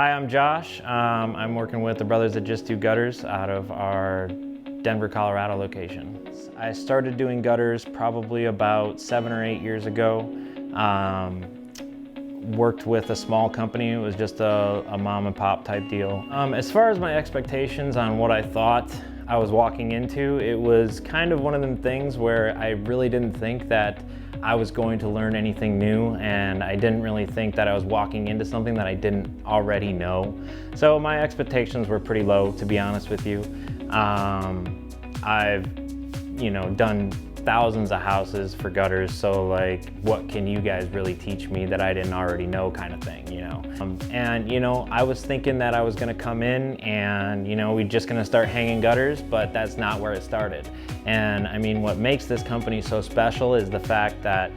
Hi, I'm Josh. I'm working with the brothers that just do gutters out of our Denver, Colorado location. I started doing gutters probably about 7 or 8 years ago. Worked with a small company. It was just a mom and pop type deal. As far as my expectations on what I thought I was walking into, it was kind of one of them things where I really didn't think that I was going to learn anything new, and I didn't really think that I was walking into something that I didn't already know. So my expectations were pretty low, to be honest with you. I've done thousands of houses for gutters, so like, what can you guys really teach me that I didn't already know, kind of thing, I was thinking that I was gonna come in and we're just gonna start hanging gutters, but that's not where it started. And I mean, what makes this company so special is the fact that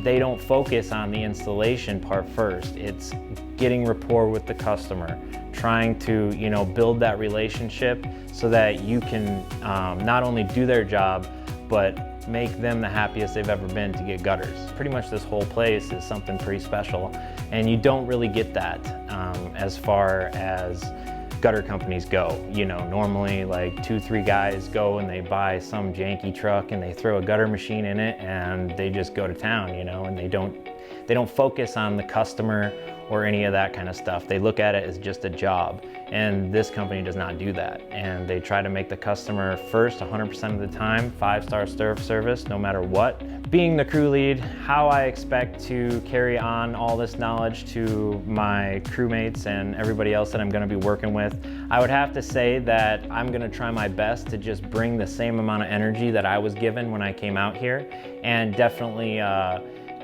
they don't focus on the installation part first. It's getting rapport with the customer, trying to build that relationship so that you can not only do their job, but make them the happiest they've ever been to get gutters. Pretty much this whole place is something pretty special, and you don't really get that as far as gutter companies go. Normally like 2-3 guys go and they buy some janky truck and they throw a gutter machine in it and they just go to town, and they don't focus on the customer or any of that kind of stuff. They look at it as just a job, and this company does not do that. And they try to make the customer first 100% of the time, 5-star service, no matter what. Being the crew lead, how I expect to carry on all this knowledge to my crewmates and everybody else that I'm gonna be working with, I would have to say that I'm gonna try my best to just bring the same amount of energy that I was given when I came out here, and definitely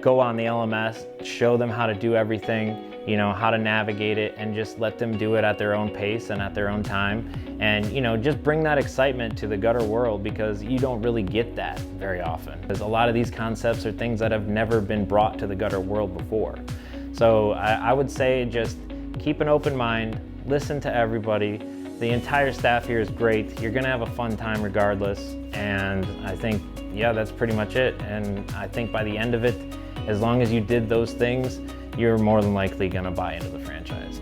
go on the LMS, show them how to do everything, how to navigate it, and just let them do it at their own pace and at their own time. And just bring that excitement to the gutter world, because you don't really get that very often. Because a lot of these concepts are things that have never been brought to the gutter world before. So I would say just keep an open mind, listen to everybody. The entire staff here is great. You're gonna have a fun time regardless. And I think, yeah, that's pretty much it. And I think by the end of it, as long as you did those things, you're more than likely gonna buy into the franchise.